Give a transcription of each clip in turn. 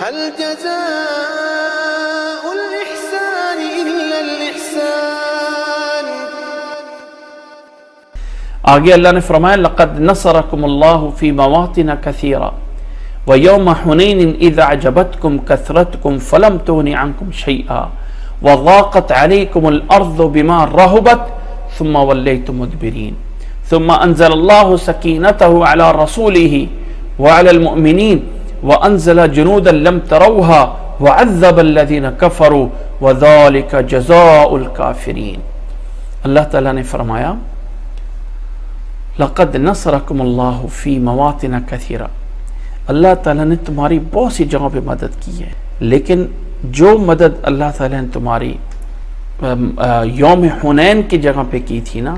هل جزاء الإحسان إلا الإحسان. آگے اللہ نے فرمایا لقد نصرکم اللہ فی مواطن کثیرہ ویوم حنین اذ اعجبتکم کثرتکم فلم تغن عنکم شیئا وضاقت علیکم الارض بما رحبت ثم ولیتم مدبرین ثم انزل اللہ سکینتہ علی رسولہ وعلی المؤمنین وانزل جنودا لم تروها وعذب الذین کفروا وذلک جزاء الکافرین. اللہ تعالیٰ نے فرمایا لقد نصرکم اللہ فی مواطن کثیرہ، اللہ تعالیٰ نے تمہاری بہت سی جگہوں پہ مدد کی ہے، لیکن جو مدد اللہ تعالیٰ نے تمہاری یوم حنین کی جگہ پہ کی تھی نا،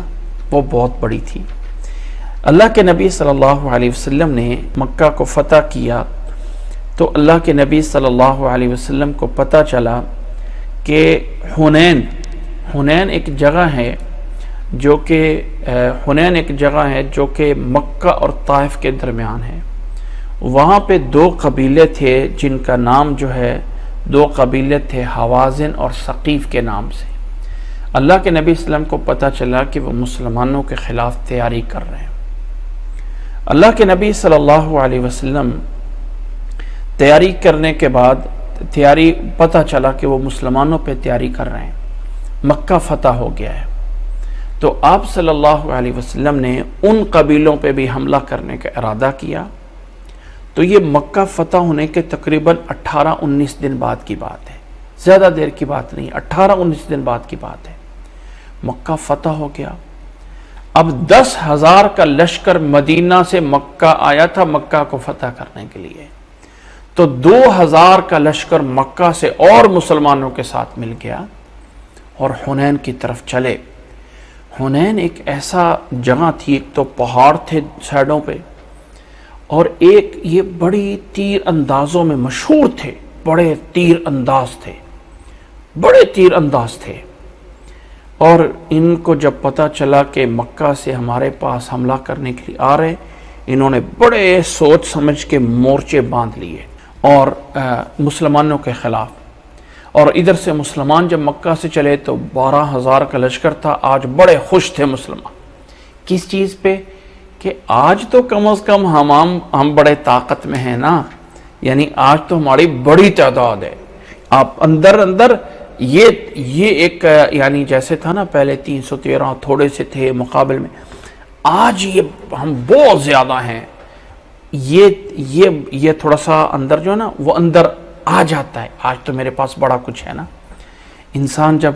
وہ بہت بڑی تھی. اللہ کے نبی صلی اللہ علیہ وسلم نے مکہ کو فتح کیا تو اللہ کے نبی صلی اللہ علیہ وسلم کو پتہ چلا کہ حنین ایک جگہ ہے جو کہ مکہ اور طائف کے درمیان ہے. وہاں پہ دو قبیلے تھے جن کا نام دو قبیلے تھے حوازن اور ثقیف کے نام سے. اللہ کے نبی صلی اللہ علیہ وسلم کو پتہ چلا کہ وہ مسلمانوں کے خلاف تیاری کر رہے ہیں. اللہ کے نبی صلی اللہ علیہ وسلم تیاری کرنے کے بعد پتہ چلا کہ وہ مسلمانوں پہ تیاری کر رہے ہیں، مکہ فتح ہو گیا ہے. تو آپ صلی اللہ علیہ وسلم نے ان قبیلوں پہ بھی حملہ کرنے کا ارادہ کیا. تو یہ مکہ فتح ہونے کے تقریباً 18-19 دن بعد کی بات ہے، زیادہ دیر کی بات نہیں، 18-19 دن بعد کی بات ہے. مکہ فتح ہو گیا. اب 10,000 کا لشکر مدینہ سے مکہ آیا تھا مکہ کو فتح کرنے کے لیے، تو 2,000 کا لشکر مکہ سے اور مسلمانوں کے ساتھ مل گیا اور حنین کی طرف چلے. حنین ایک ایسا جگہ تھی، ایک تو پہاڑ تھے سائڈوں پہ، اور ایک یہ بڑی تیر اندازوں میں مشہور تھے، بڑے تیر انداز تھے. اور ان کو جب پتہ چلا کہ مکہ سے ہمارے پاس حملہ کرنے کے لیے آ رہے، انہوں نے بڑے سوچ سمجھ کے مورچے باندھ لیے اور مسلمانوں کے خلاف. اور ادھر سے مسلمان جب مکہ سے چلے تو 12,000 کا لشکر تھا. آج بڑے خوش تھے مسلمان، کس چیز پہ؟ کہ آج تو کم از کم ہم بڑے طاقت میں ہیں نا، یعنی آج تو ہماری بڑی تعداد ہے. آپ اندر یہ ایک یعنی جیسے تھا نا پہلے 313 تھوڑے سے تھے مقابل میں، آج یہ ہم بہت زیادہ ہیں. یہ تھوڑا سا اندر جو ہے نا وہ اندر آ جاتا ہے. آج تو میرے پاس بڑا کچھ ہے نا. انسان جب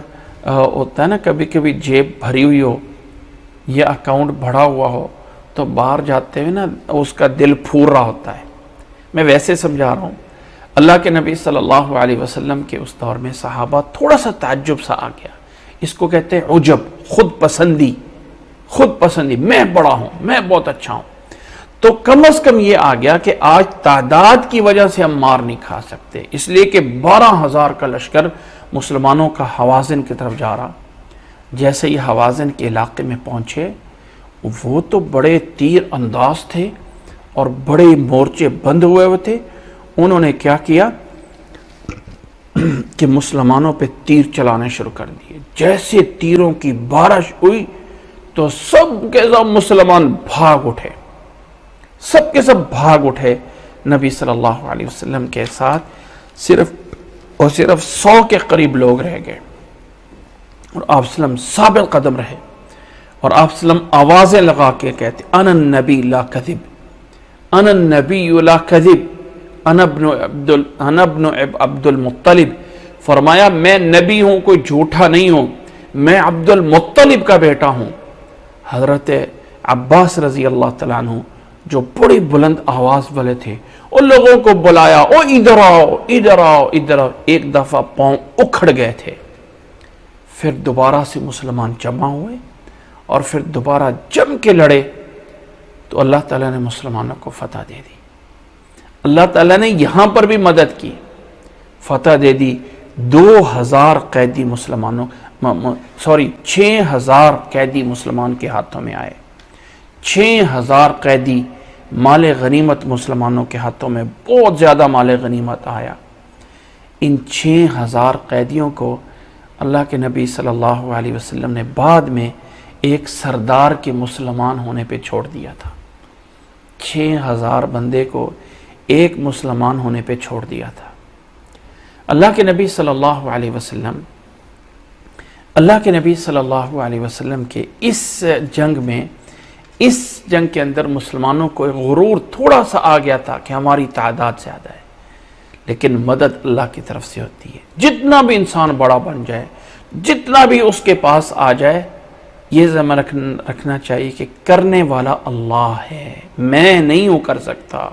ہوتا ہے نا کبھی کبھی جیب بھری ہوئی ہو یا اکاؤنٹ بھرا ہوا ہو تو باہر جاتے ہوئے نا اس کا دل پھور رہا ہوتا ہے. میں ویسے سمجھا رہا ہوں. اللہ کے نبی صلی اللہ علیہ وسلم کے اس دور میں صحابہ تھوڑا سا تعجب سا آ گیا. اس کو کہتے ہیں عجب، خود پسندی، میں بڑا ہوں، میں بہت اچھا ہوں. تو کم از کم یہ آ گیا کہ آج تعداد کی وجہ سے ہم مار نہیں کھا سکتے، اس لیے کہ 12,000 کا لشکر مسلمانوں کا حوازن کی طرف جا رہا. جیسے یہ حوازن کے علاقے میں پہنچے، وہ تو بڑے تیر انداز تھے اور بڑے مورچے بند ہوئے تھے. انہوں نے کیا کیا کہ مسلمانوں پہ تیر چلانے شروع کر دیے. جیسے تیروں کی بارش ہوئی تو سب کے سب مسلمان بھاگ اٹھے. نبی صلی اللہ علیہ وسلم کے ساتھ صرف 100 کے قریب لوگ رہ گئے اور آپ وسلم ثابت قدم رہے. اور آپ وسلم آوازیں لگا کے کہتے انا النبی لا کذب، انا النبی لا کذب، انا ابن عبد المطلب. فرمایا میں نبی ہوں، کوئی جھوٹا نہیں ہوں، میں عبد المطلب کا بیٹا ہوں. حضرت عباس رضی اللہ تعالیٰ عنہ جو بڑی بلند آواز والے تھے، ان لوگوں کو بلایا، او ادھر آؤ ادھر آؤ ادھر آؤ. ایک دفعہ پاؤں اکھڑ گئے تھے. پھر دوبارہ سے مسلمان جمع ہوئے اور پھر دوبارہ جم کے لڑے تو اللہ تعالیٰ نے مسلمانوں کو فتح دے دی. اللہ تعالیٰ نے یہاں پر بھی مدد کی، فتح دے دی. 2,000 قیدی 6,000 قیدی مسلمان کے ہاتھوں میں آئے. 6,000 قیدی مال غنیمت مسلمانوں کے ہاتھوں میں بہت زیادہ مال غنیمت آیا. ان 6000 قیدیوں کو اللہ کے نبی صلی اللہ علیہ وسلم نے بعد میں ایک سردار کے مسلمان ہونے پہ چھوڑ دیا تھا. 6000 بندے کو ایک مسلمان ہونے پہ چھوڑ دیا تھا. اللہ کے نبی صلی اللہ علیہ وسلم کے اس جنگ کے اندر مسلمانوں کو ایک غرور تھوڑا سا آ گیا تھا کہ ہماری تعداد زیادہ ہے، لیکن مدد اللہ کی طرف سے ہوتی ہے. جتنا بھی انسان بڑا بن جائے، جتنا بھی اس کے پاس آ جائے، یہ ذمہ رکھنا چاہیے کہ کرنے والا اللہ ہے، میں نہیں ہوں کر سکتا.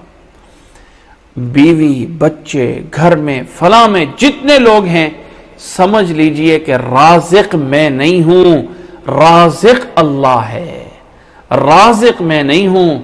بیوی، بچے، گھر میں، فلاں میں جتنے لوگ ہیں، سمجھ لیجئے کہ رازق میں نہیں ہوں، رازق اللہ ہے. رازق میں نہیں ہوں،